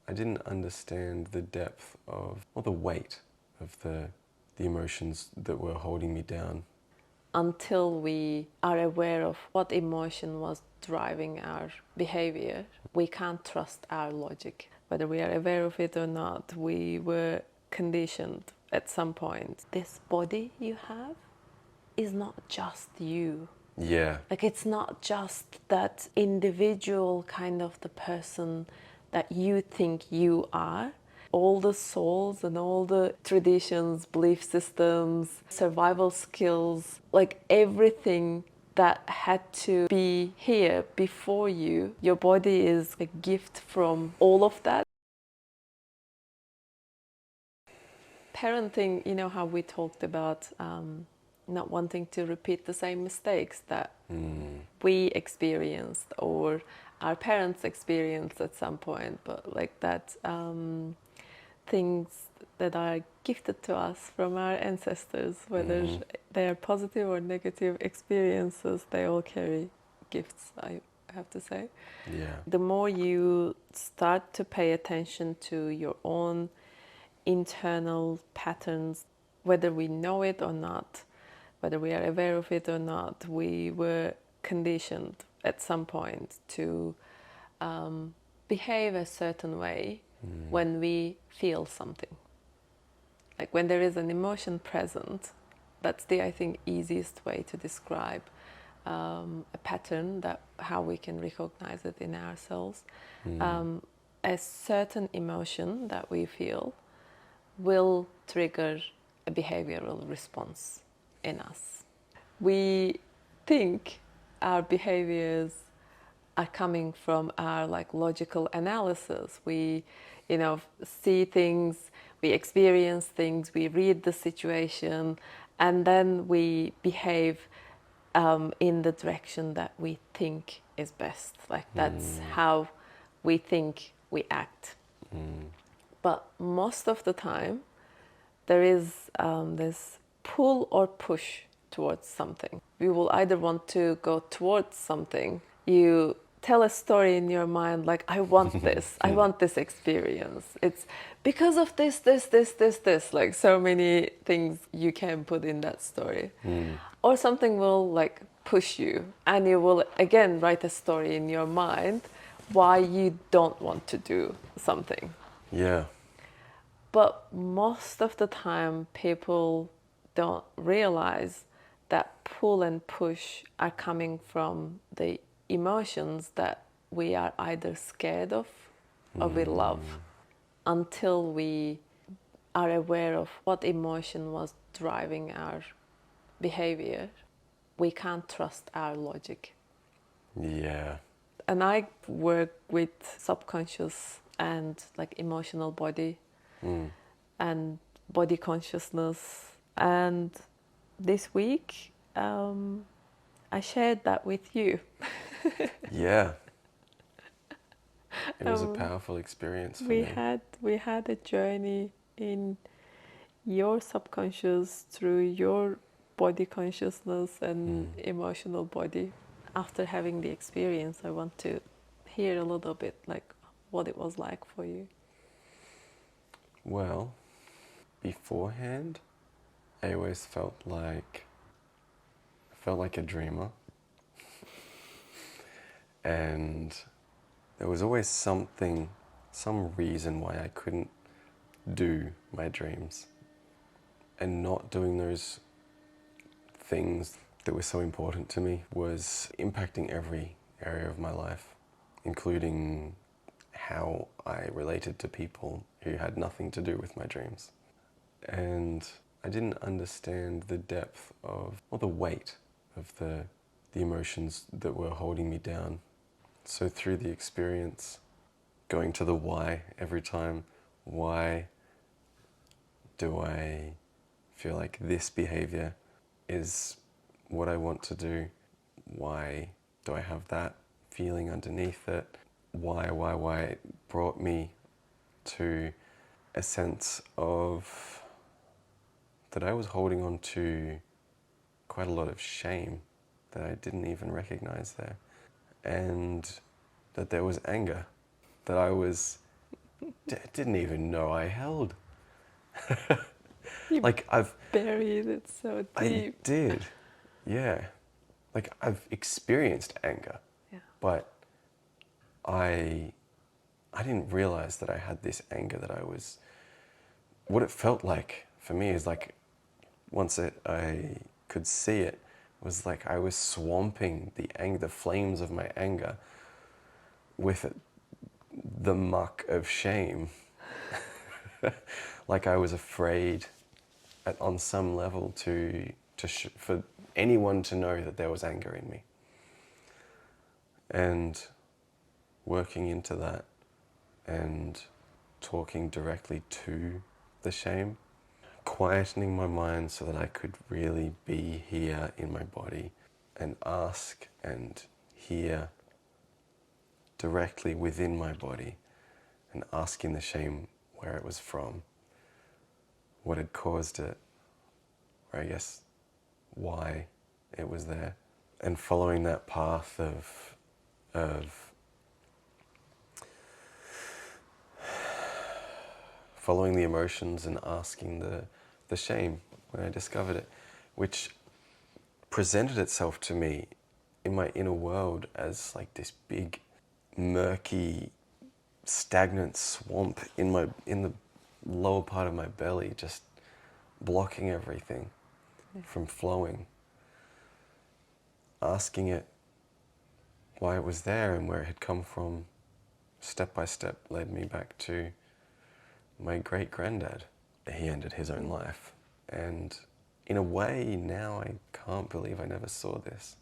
I didn't understand the depth of, or the weight of the emotions that were holding me down. Until we are aware of what emotion was driving our behavior, we can't trust our logic. Whether we are aware of it or not, we were conditioned at some point. This body you have is not just you. Yeah. Like, it's not just that individual kind of the person that you think you are. All the souls and all the traditions, belief systems, survival skills, like everything that had to be here before you, your body is a gift from all of that. Parenting, you know how we talked about not wanting to repeat the same mistakes that we experienced or our parents experienced at some point, but like that things that are gifted to us from our ancestors, whether they are positive or negative experiences, they all carry gifts, I have to say. Yeah. The more you start to pay attention to your own internal patterns, whether we know it or not, whether we are aware of it or not, we were conditioned at some point to behave a certain way when we feel something. Like when there is an emotion present, that's the, I think, easiest way to describe a pattern, that how we can recognize it in ourselves. A certain emotion that we feel will trigger a behavioral response in us. We think our behaviors are coming from our like logical analysis. We, you know, see things, we experience things, we read the situation, and then we behave in the direction that we think is best. Like that's how we think we act. But most of the time, there is this pull or push towards something. You will either want to go towards something. You tell a story in your mind like, I want this, I want this experience. It's because of this, like so many things you can put in that story. Or something will like push you, and you will again write a story in your mind why you don't want to do something. Yeah. But most of the time, people don't realize that pull and push are coming from the emotions that we are either scared of or we love. Until we are aware of what emotion was driving our behavior, we can't trust our logic. Yeah. And I work with subconscious and like emotional body and body consciousness. And this week, I shared that with you. Yeah. It was a powerful experience for me. We had a journey in your subconscious through your body consciousness and emotional body. After having the experience, I want to hear a little bit like what it was like for you. Well, beforehand, I always felt like a dreamer. And there was always something, some reason why I couldn't do my dreams. And not doing those things that were so important to me was impacting every area of my life, including how I related to people who had nothing to do with my dreams. And I didn't understand the depth of, or the weight of the emotions that were holding me down. So through the experience, going to the why every time, why do I feel like this behavior is what I want to do? Why do I have that feeling underneath it? Why? It brought me to a sense of that I was holding on to quite a lot of shame that I didn't even recognize there. And that there was anger, that I was didn't even know I held. You Like buried it so I deep. did, yeah. Like I've experienced anger, Yeah. but I didn't realize that I had this anger that I was. What it felt like for me is like I could see it, was like I was swamping the anger, the flames of my anger, with the muck of shame. Like I was afraid, on some level, for anyone to know that there was anger in me. And working into that and talking directly to the shame, quietening my mind so that I could really be here in my body and ask and hear directly within my body, and asking the shame where it was from, what had caused it, or I guess why it was there, and following that path of following the emotions and asking the shame when I discovered it, which presented itself to me in my inner world as like this big, murky, stagnant swamp in the lower part of my belly, just blocking everything from flowing. Asking it why it was there and where it had come from, step by step, led me back to my great granddad. He ended his own life, and in a way now I can't believe I never saw this,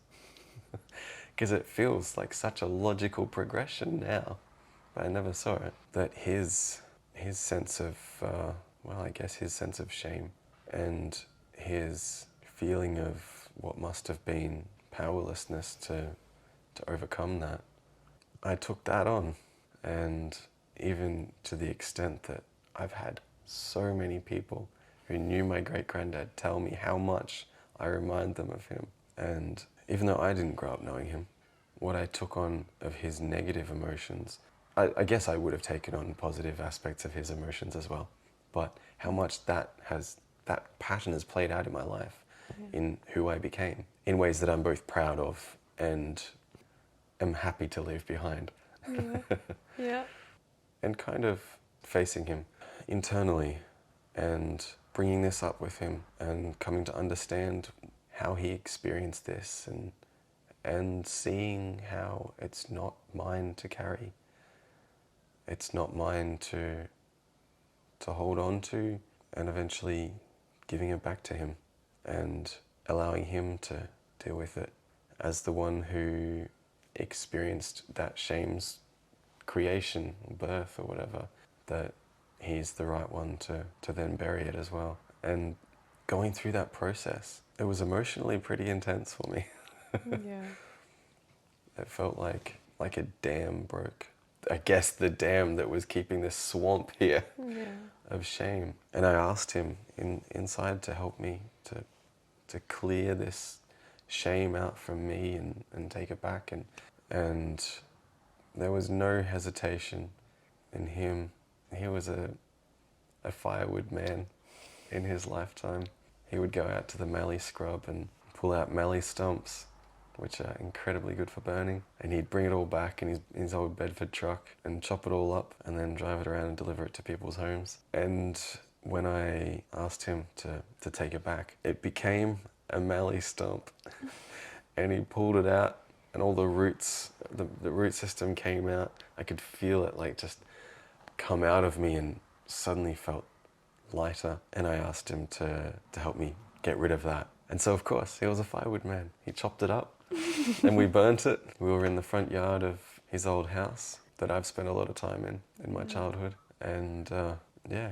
because it feels like such a logical progression now, but I never saw it. That his sense of I guess his sense of shame and his feeling of what must have been powerlessness to overcome that, I took that on. And even to the extent that I've had so many people who knew my great granddad tell me how much I remind them of him. And even though I didn't grow up knowing him, what I took on of his negative emotions, I guess I would have taken on positive aspects of his emotions as well. But how much that pattern has played out in my life, in who I became, in ways that I'm both proud of and am happy to leave behind. Yeah. Yeah. And kind of facing him internally and bringing this up with him and coming to understand how he experienced this, and seeing how it's not mine to carry. It's not mine to hold on to, and eventually giving it back to him and allowing him to deal with it as the one who experienced that shame's creation, birth or whatever, that he's the right one to then bury it as well. And going through that process, it was emotionally pretty intense for me. Yeah. It felt like a dam broke. I guess the dam that was keeping this swamp here Yeah. of shame. And I asked him inside to help me to clear this shame out from me and take it back. And there was no hesitation in him. He was a firewood man in his lifetime. He would go out to the mallee scrub and pull out mallee stumps, which are incredibly good for burning. And he'd bring it all back in his old Bedford truck and chop it all up and then drive it around and deliver it to people's homes. And when I asked him to take it back, it became a mallee stump. And he pulled it out, and all the roots, the root system came out. I could feel it like just come out of me, and suddenly felt lighter. And I asked him to help me get rid of that. And so of course, he was a firewood man. He chopped it up and we burnt it. We were in the front yard of his old house that I've spent a lot of time in my childhood. And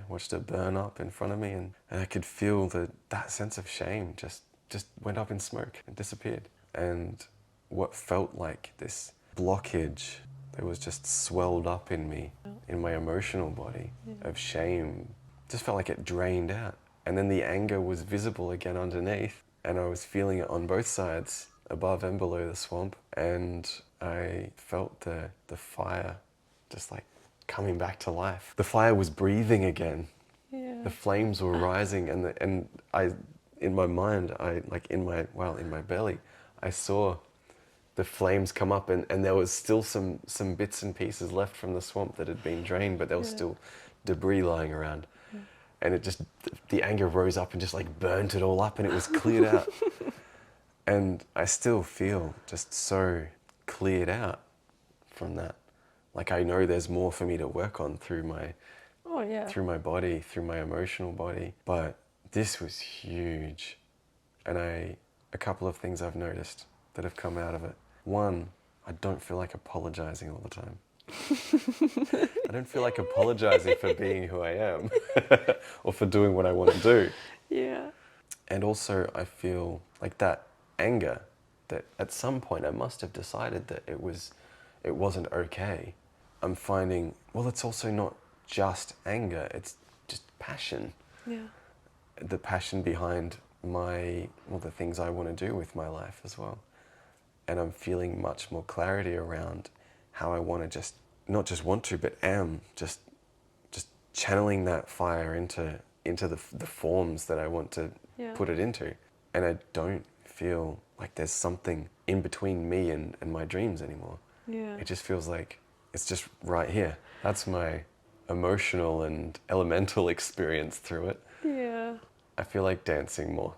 watched it burn up in front of me, and I could feel that sense of shame just went up in smoke and disappeared. And what felt like this blockage that was just swelled up in me, in my emotional body, of shame, just felt like it drained out. And then the anger was visible again underneath, and I was feeling it on both sides, above and below the swamp. And I felt the fire just like coming back to life. The fire was breathing again. Yeah. The flames were rising, and I, in my mind, in my belly, I saw the flames come up, and there was still some bits and pieces left from the swamp that had been drained, but there was Yeah. still debris lying around. Yeah. And it just, the anger rose up and just like burnt it all up, and it was cleared out. And I still feel just so cleared out from that. Like I know there's more for me to work on through my Oh yeah. through my body, through my emotional body. But this was huge. And a couple of things I've noticed that have come out of it. One, I don't feel like apologizing all the time. I don't feel like apologizing for being who I am or for doing what I want to do. Yeah. And also I feel like that anger, that at some point I must have decided that it wasn't okay. I'm finding, well, it's also not just anger, it's just passion. Yeah. The passion behind the things I want to do with my life as well. And I'm feeling much more clarity around how I want to just, not just want to, but am just channeling that fire into the forms that I want to Yeah. put it into. And I don't feel like there's something in between me and my dreams anymore. Yeah. It just feels like it's just right here. That's my emotional and elemental experience through it. Yeah. I feel like dancing more.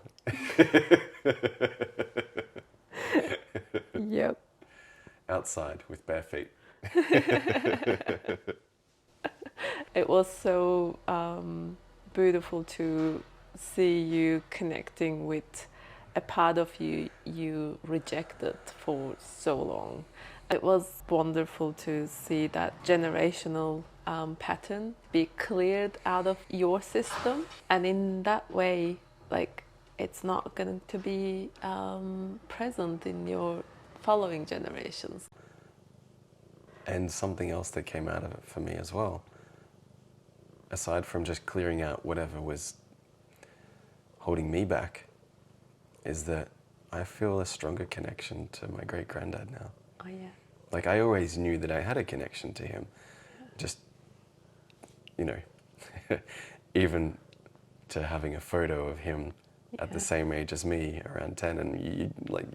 Yep. Outside with bare feet. It was so beautiful to see you connecting with a part of you you rejected for so long. It was wonderful to see that generational pattern be cleared out of your system, and in that way, like, it's not going to be present in your following generations. And something else that came out of it for me as well, aside from just clearing out whatever was holding me back, is that I feel a stronger connection to my great granddad now. Oh yeah. Like I always knew that I had a connection to him, just, you know, even to having a photo of him at the same age as me, around 10, and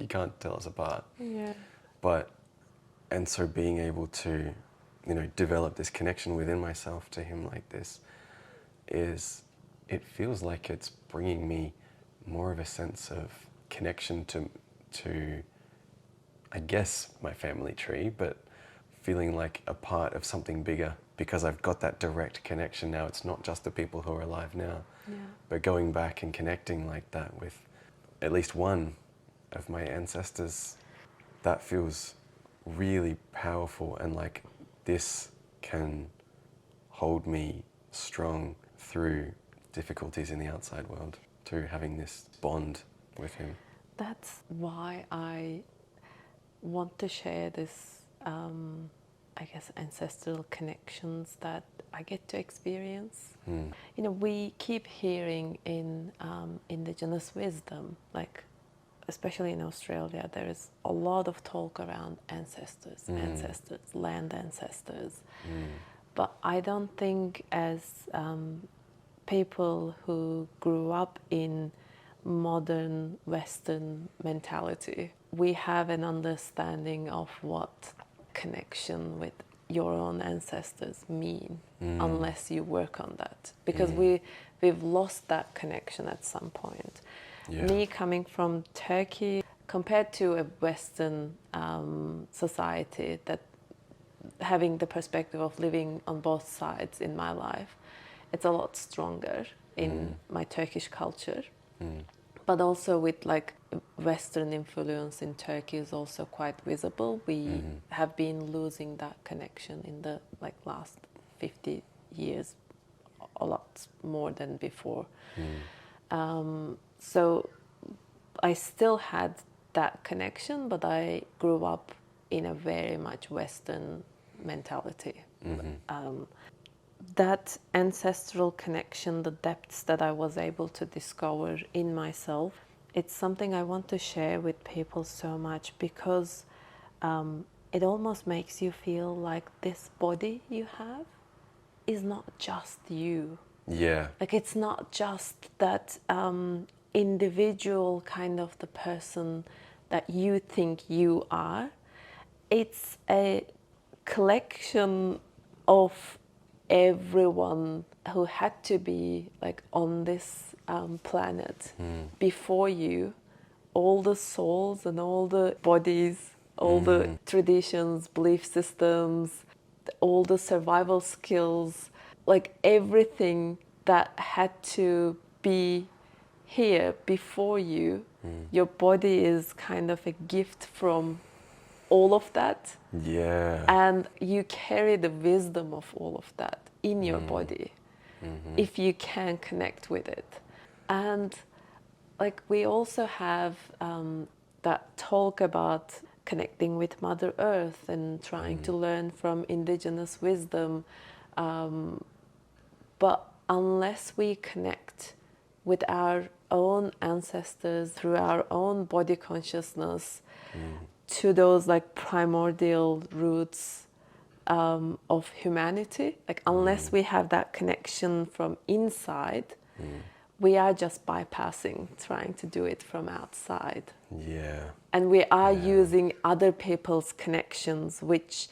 you can't tell us apart. Yeah. But, and so being able to, develop this connection within myself to him like this it feels like it's bringing me more of a sense of connection to I guess my family tree, but feeling like a part of something bigger because I've got that direct connection now. It's not just the people who are alive now, but going back and connecting like that with at least one of my ancestors, that feels really powerful, and like this can hold me strong through difficulties in the outside world, to having this bond with him. That's why I want to share this, I guess, ancestral connections that I get to experience. We keep hearing in indigenous wisdom, like especially in Australia, there is a lot of talk around ancestors, land ancestors. But I don't think as people who grew up in modern Western mentality, we have an understanding of what connection with your own ancestors mean, unless you work on that, because we've lost that connection at some point. Me coming from Turkey, compared to a Western society that having the perspective of living on both sides in my life, it's a lot stronger in my Turkish culture. But also with like Western influence in Turkey is also quite visible. We have been losing that connection in the last 50 years, a lot more than before. So I still had that connection, but I grew up in a very much Western mentality. That ancestral connection, the depths that I was able to discover in myself, it's something I want to share with people so much, because it almost makes you feel like this body you have is not just you. Yeah. Like it's not just that individual kind of the person that you think you are. It's a collection of everyone who had to be like on this planet before you, all the souls and all the bodies, all the traditions, belief systems, all the survival skills, like everything that had to be here before you. Your body is kind of a gift from all of that, Yeah. and you carry the wisdom of all of that in your body if you can connect with it. And like we also have that talk about connecting with Mother Earth and trying to learn from indigenous wisdom, but unless we connect with our own ancestors through our own body consciousness to those like primordial roots of humanity, like unless we have that connection from inside, we are just bypassing trying to do it from outside. Yeah. And we are using other people's connections, which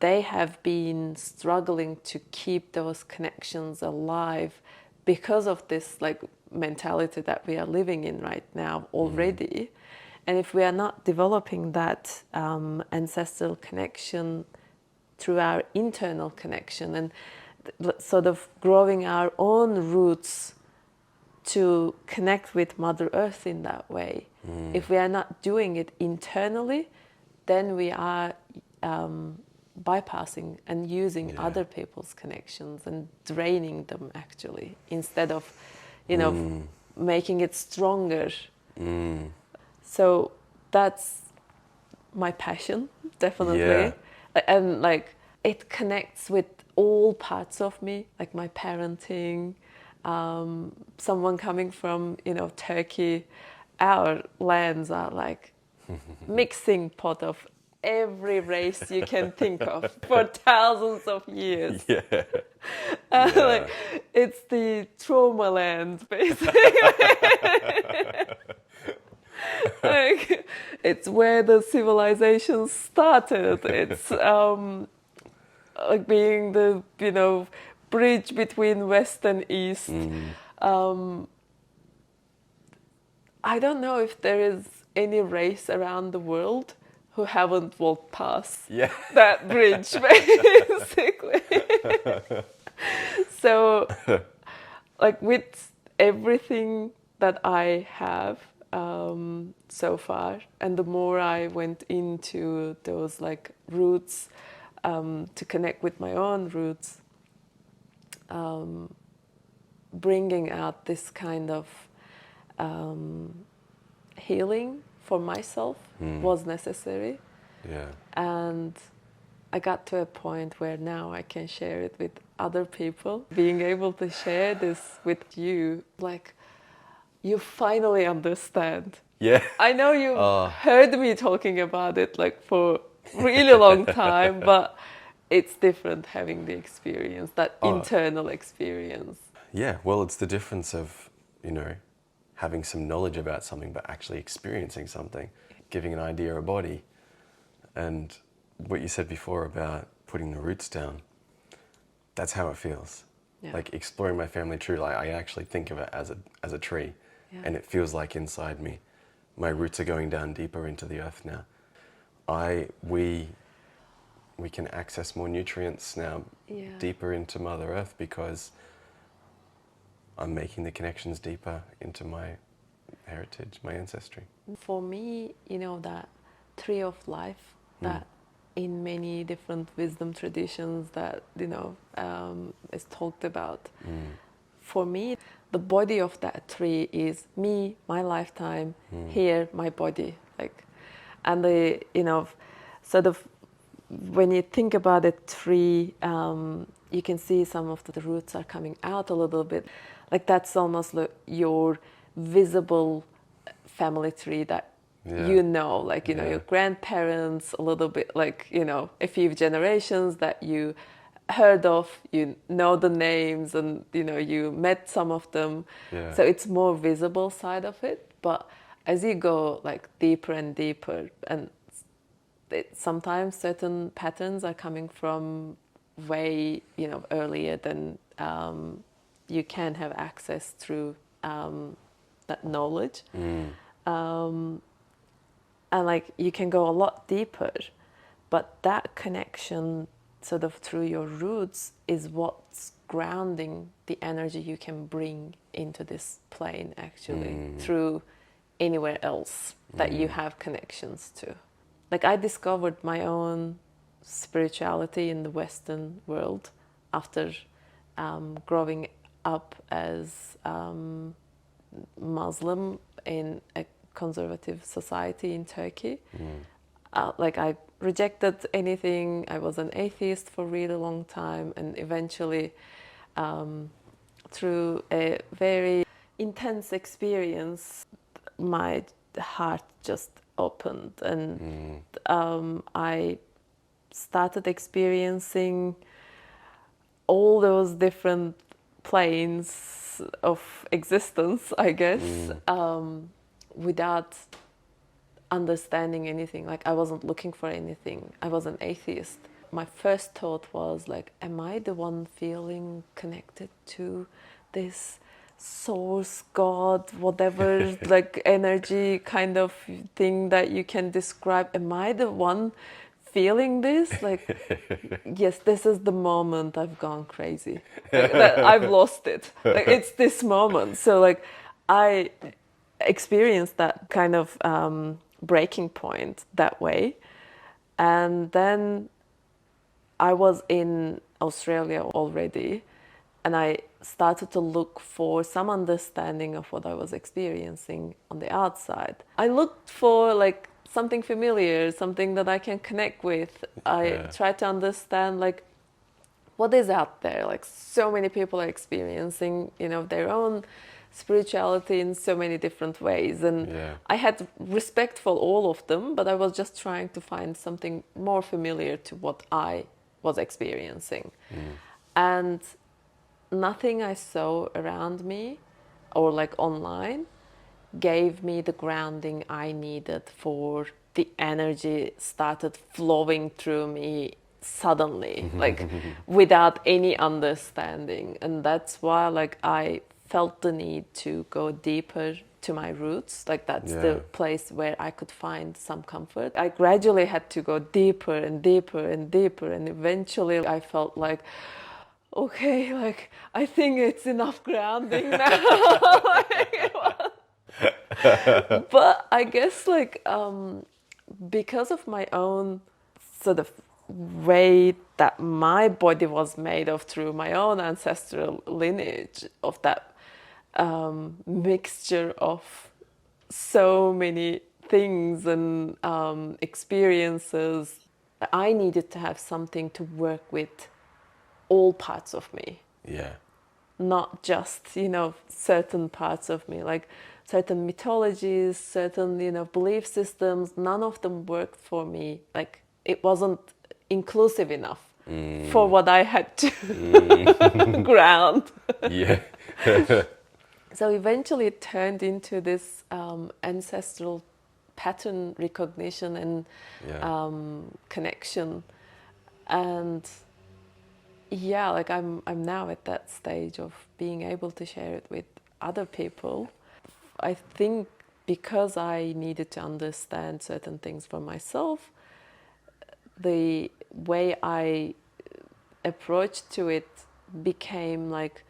they have been struggling to keep those connections alive because of this like mentality that we are living in right now already. And if we are not developing that ancestral connection through our internal connection and sort of growing our own roots to connect with Mother Earth in that way, if we are not doing it internally, then we are bypassing and using other people's connections and draining them actually, instead of, making it stronger. So that's my passion, definitely. Yeah. And like it connects with all parts of me, like my parenting, someone coming from, Turkey. Our lands are like mixing pot of every race you can think of for thousands of years. Yeah. Like it's the trauma land, basically. Like it's where the civilization started. It's like being the bridge between West and East. I don't know if there is any race around the world who haven't walked past that bridge, basically. So, like with everything that I have so far, and the more I went into those like roots to connect with my own roots, bringing out this kind of healing for myself was necessary. Yeah. And I got to a point where now I can share it with other people. Being able to share this with you, like, you finally understand. Yeah. I know you heard me talking about it like for a really long time, but it's different having the experience, that internal experience. Yeah. Well, it's the difference of, having some knowledge about something, but actually experiencing something, giving an idea a body. And what you said before about putting the roots down, that's how it feels. Yeah. Like exploring my family tree, like I actually think of it as a tree, and it feels like inside me. My roots are going down deeper into the earth now. We can access more nutrients now deeper into Mother Earth because I'm making the connections deeper into my heritage, my ancestry. For me, that tree of life that in many different wisdom traditions that, is talked about. For me, the body of that tree is me, my lifetime, here, my body. And sort of when you think about a tree, you can see some of the roots are coming out a little bit. Like that's almost like your visible family tree that your grandparents, a little bit like, a few generations that you heard of, you know the names, and you met some of them. Yeah. So it's more visible side of it. But as you go like deeper and deeper, and sometimes certain patterns are coming from way earlier than you can have access through that knowledge. And like you can go a lot deeper, but that connection sort of through your roots is what's grounding the energy you can bring into this plane actually through anywhere else that you have connections to. Like I discovered my own spirituality in the Western world after growing up as Muslim in a conservative society in Turkey. Like I rejected anything. I was an atheist for a really long time, and eventually through a very intense experience my heart just opened, and I started experiencing all those different planes of existence, I guess, without understanding anything. Like I wasn't looking for anything. I was an atheist. My first thought was like, am I the one feeling connected to this source, God, whatever, like energy kind of thing that you can describe? Am I the one feeling this? Like, yes, this is the moment I've gone crazy. Like, I've lost it. Like, it's this moment. So, like, I experienced that kind of breaking point that way. And then I was in Australia already, and I started to look for some understanding of what I was experiencing on the outside. I looked for like something familiar, something that I can connect with. I tried to understand like what is out there. Like so many people are experiencing, their own spirituality in so many different ways, and I had respect for all of them, but I was just trying to find something more familiar to what I was experiencing. And nothing I saw around me or like online gave me the grounding I needed for the energy started flowing through me suddenly, like without any understanding. And that's why like I felt the need to go deeper to my roots. Like that's the place where I could find some comfort. I gradually had to go deeper and deeper and deeper, and eventually I felt like, okay, like I think it's enough grounding now. But I guess like because of my own sort of way that my body was made of through my own ancestral lineage of that mixture of so many things and experiences, I needed to have something to work with all parts of me. Yeah. Not just, certain parts of me, like certain mythologies, certain, belief systems, none of them worked for me. Like it wasn't inclusive enough for what I had to ground. Yeah. So eventually it turned into this ancestral pattern recognition and connection. And yeah, like I'm now at that stage of being able to share it with other people. I think because I needed to understand certain things for myself, the way I approached to it became like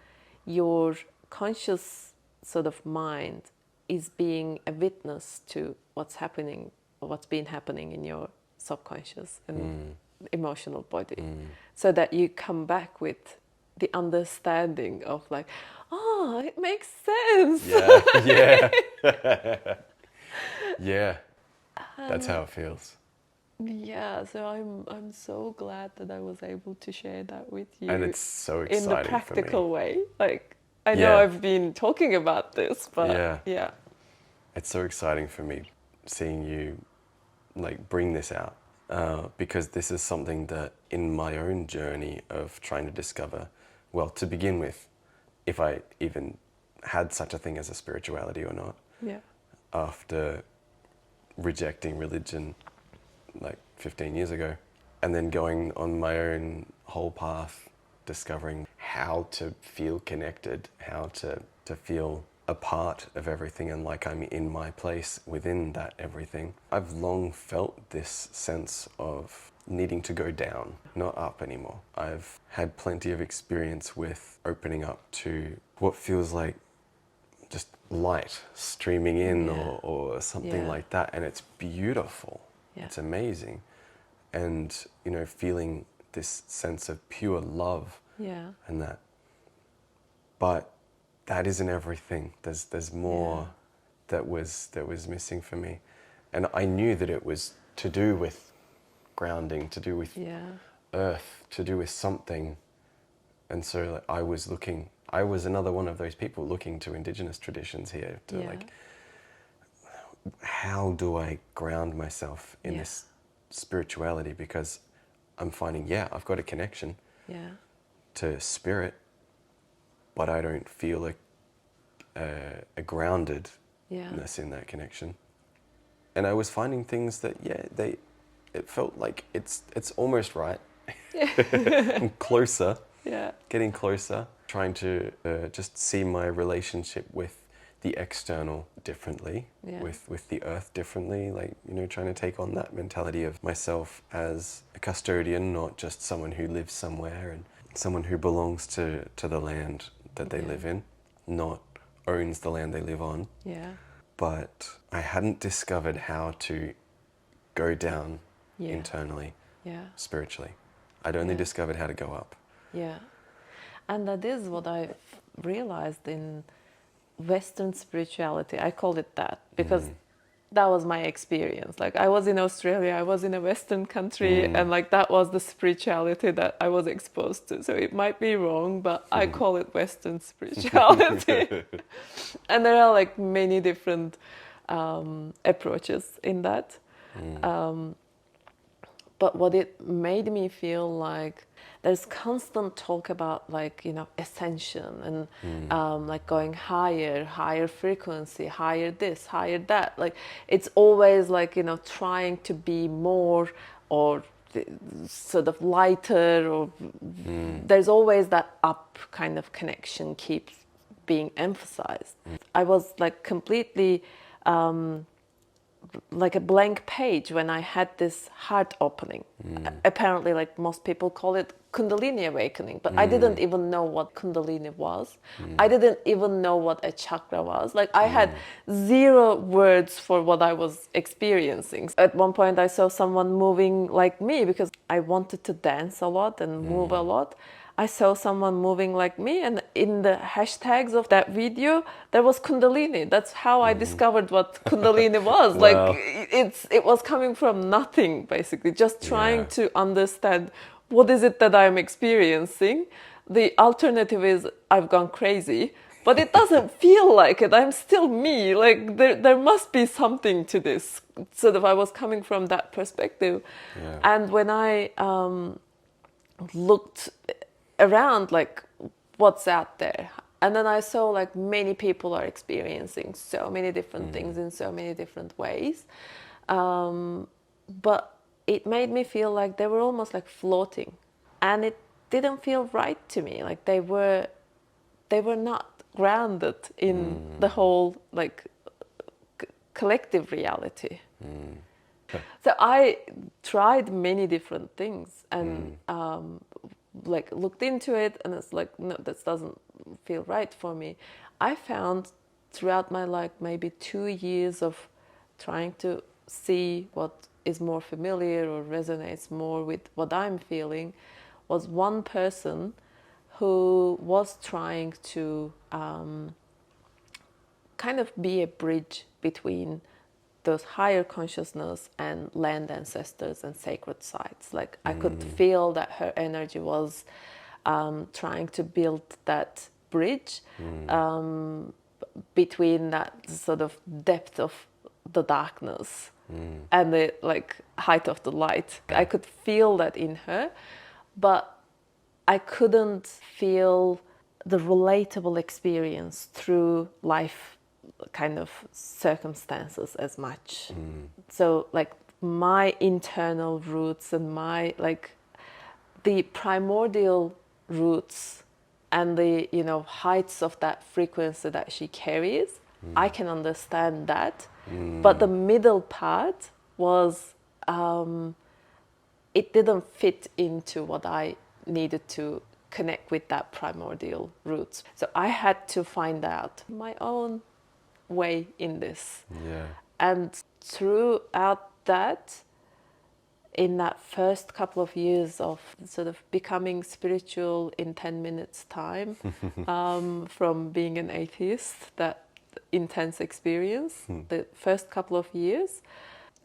your conscious sort of mind is being a witness to what's happening or what's been happening in your subconscious and emotional body, so that you come back with the understanding of like, oh, it makes sense. Yeah. That's how it feels. Yeah, so I'm so glad that I was able to share that with you. And it's so exciting in the practical for me. way. Like I know I've been talking about this, but it's so exciting for me seeing you like bring this out because this is something that in my own journey of trying to discover, well, to begin with, if I even had such a thing as a spirituality or not, Yeah. after rejecting religion like 15 years ago, and then going on my own whole path, discovering how to feel connected, how to feel a part of everything and like I'm in my place within that everything. I've long felt this sense of needing to go down, not up anymore. I've had plenty of experience with opening up to what feels like just light streaming in, Yeah. or something Yeah. like that, and it's beautiful. Yeah. It's amazing. And feeling this sense of pure love Yeah. and that. But that isn't everything. There's more that was missing for me. And I knew that it was to do with grounding, to do with Yeah. earth, to do with something. And so like, I was another one of those people looking to Indigenous traditions here to Yeah. like, how do I ground myself in Yeah. this spirituality? Because I'm finding, I've got a connection Yeah. to spirit, but I don't feel a groundedness Yeah. in that connection. And I was finding things that, it felt like it's almost right. I'm closer, Yeah. getting closer, trying to just see my relationship with the external differently, Yeah. with the earth differently, like, trying to take on that mentality of myself as a custodian, not just someone who lives somewhere and someone who belongs to the land that they Yeah. live in, not owns the land they live on. Yeah. But I hadn't discovered how to go down Yeah. internally, Yeah. spiritually. I'd only Yeah. discovered how to go up. Yeah. And that is what I realized in Western spirituality. I call it that because that was my experience. Like I was in Australia, I was in a Western country, and like that was the spirituality that I was exposed to. So it might be wrong, but I call it Western spirituality. And there are like many different approaches in that. But what it made me feel like, there's constant talk about like ascension and like going higher frequency, higher this, higher that. Like it's always like trying to be more or sort of lighter, or there's always that up kind of connection keeps being emphasized. I was like completely like a blank page when I had this heart opening. Apparently, like most people call it Kundalini awakening, but I didn't even know what Kundalini was. I didn't even know what a chakra was. Like I had zero words for what I was experiencing. At one point, I saw someone moving like me because I wanted to dance a lot and move a lot. I saw someone moving like me, and in the hashtags of that video, there was Kundalini. That's how I discovered what Kundalini was. Wow. Like it was coming from nothing, basically, just trying Yeah. to understand what is it that I'm experiencing. The alternative is I've gone crazy, but it doesn't feel like it. I'm still me. Like there must be something to this. Sort of, I was coming from that perspective, Yeah. and when I looked around, like what's out there, and then I saw like many people are experiencing so many different things in so many different ways, but it made me feel like they were almost like floating, and it didn't feel right to me. Like they were not grounded in the whole like collective reality. So I tried many different things and like looked into it, and it's like, no, that doesn't feel right for me. I found throughout my like maybe 2 years of trying to see what is more familiar or resonates more with what I'm feeling, was one person who was trying to kind of be a bridge between those higher consciousness and land ancestors and sacred sites. Like I could feel that her energy was trying to build that bridge between that sort of depth of the darkness and the like height of the light. I could feel that in her, but I couldn't feel the relatable experience through life kind of circumstances as much. So like my internal roots and my like the primordial roots and the heights of that frequency that she carries, I can understand that. But the middle part was it didn't fit into what I needed to connect with that primordial roots. So I had to find out my own way in this. Yeah. And throughout that, in that first couple of years of sort of becoming spiritual in 10 minutes time, from being an atheist, that intense experience, the first couple of years,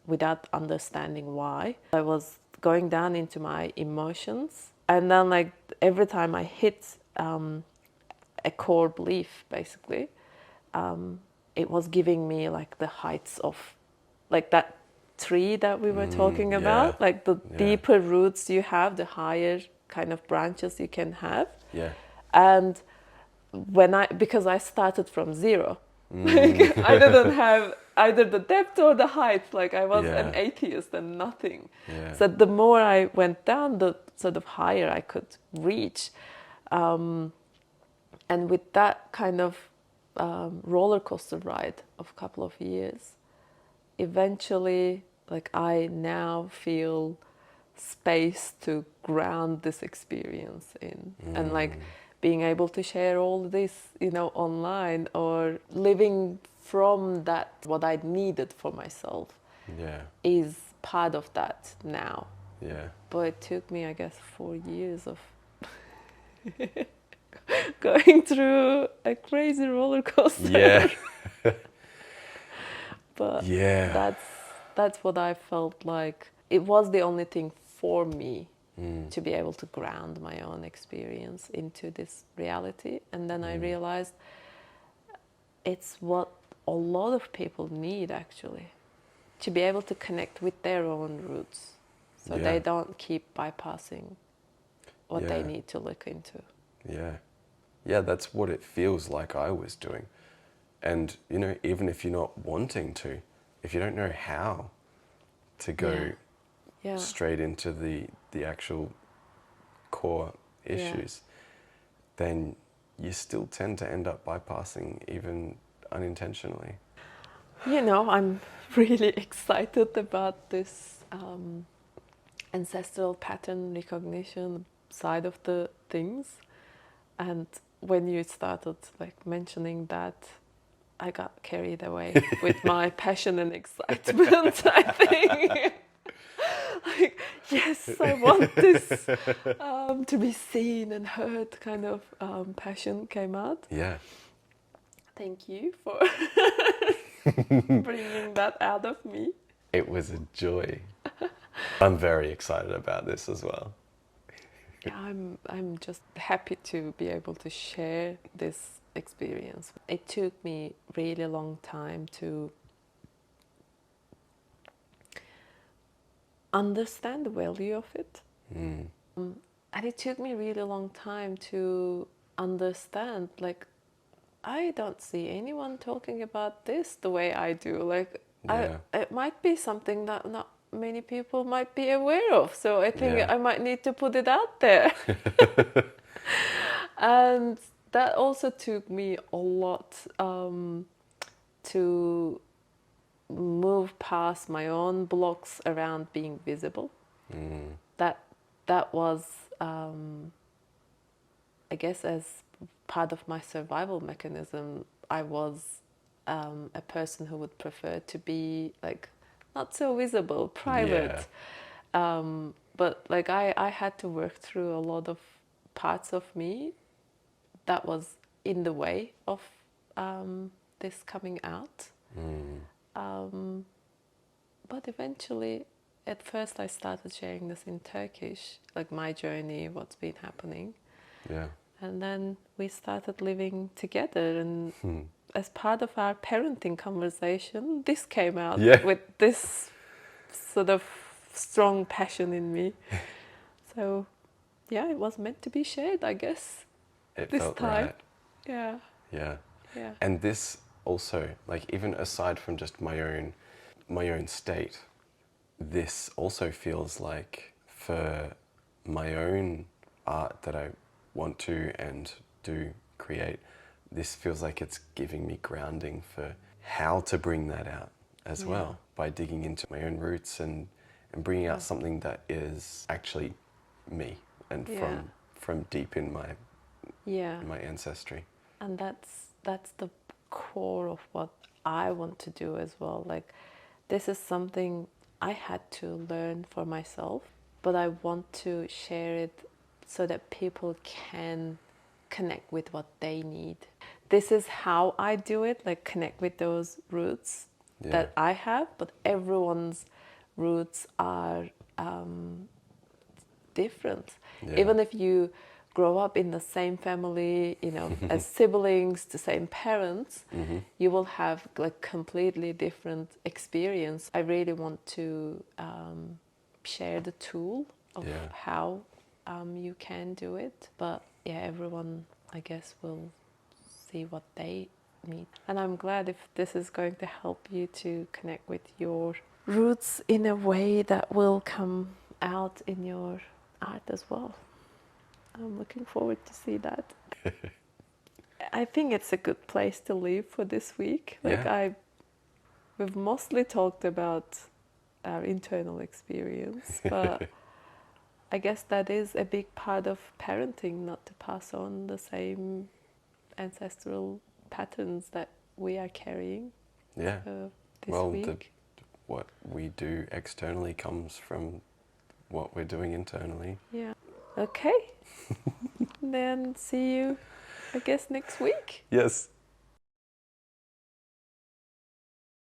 without understanding why, I was going down into my emotions. And then like every time I hit a core belief, basically, it was giving me like the heights of like that tree that we were talking about, like the deeper roots you have, the higher kind of branches you can have. Yeah. And because I started from zero, like, I didn't have either the depth or the height. Like I was an atheist and nothing. Yeah. So the more I went down, the sort of higher I could reach. And with that kind of roller coaster ride of a couple of years, eventually, like I now feel space to ground this experience in, and like being able to share all this, online, or living from that what I needed for myself Yeah. is part of that now. Yeah. But it took me, I guess, 4 years of going through a crazy roller coaster. Yeah. But Yeah. that's what I felt like. It was the only thing for me to be able to ground my own experience into this reality. And then I realized it's what a lot of people need, actually, to be able to connect with their own roots, so they don't keep bypassing what they need to look into. Yeah. Yeah, that's what it feels like I was doing. And, even if you're not wanting to, if you don't know how to go straight into the actual core issues, then you still tend to end up bypassing even unintentionally. I'm really excited about this ancestral pattern recognition side of the things. And when you started like mentioning that, I got carried away with my passion and excitement, I think. Like, yes, I want this to be seen and heard kind of passion came out. Yeah. Thank you for bringing that out of me. It was a joy. I'm very excited about this as well. Yeah, I'm just happy to be able to share this experience. It took me really long time to understand the value of it. And it took me really long time to understand, like, I don't see anyone talking about this the way I do. Like, it might be something that not many people might be aware of. So I think I might need to put it out there. And that also took me a lot to move past my own blocks around being visible. That was, I guess, as part of my survival mechanism. I was a person who would prefer to be like not so visible, private. But like I had to work through a lot of parts of me that was in the way of this coming out. But eventually, at first I started sharing this in Turkish, like my journey, what's been happening. Yeah. And then we started living together, and as part of our parenting conversation, this came out with this sort of strong passion in me. So, yeah, it was meant to be shared, I guess. It This felt time. right. Yeah, Yeah. yeah, And this also, like even aside from just my own state, this also feels like for my own art that I want to and do create, this feels like it's giving me grounding for how to bring that out as Yeah. well, by digging into my own roots and bringing out something that is actually me and Yeah. from deep in yeah. my ancestry. And that's the core of what I want to do as well. Like, this is something I had to learn for myself, but I want to share it so that people can connect with what they need. This is how I do it, like connect with those roots Yeah. that I have, but everyone's roots are different. Yeah. Even if you grow up in the same family, you know, as siblings, the same parents, you will have like completely different experience. I really want to share the tool of Yeah. how you can do it. But yeah, everyone, I guess, will see what they need. And I'm glad if this is going to help you to connect with your roots in a way that will come out in your art as well. I'm looking forward to see that. I think it's a good place to leave for this week. Like, Yeah. we've mostly talked about our internal experience, but I guess that is a big part of parenting, not to pass on the same ancestral patterns that we are carrying Yeah. this Well, week. what we do externally comes from what we're doing internally. Yeah. Okay. Then see you, I guess, next week. Yes.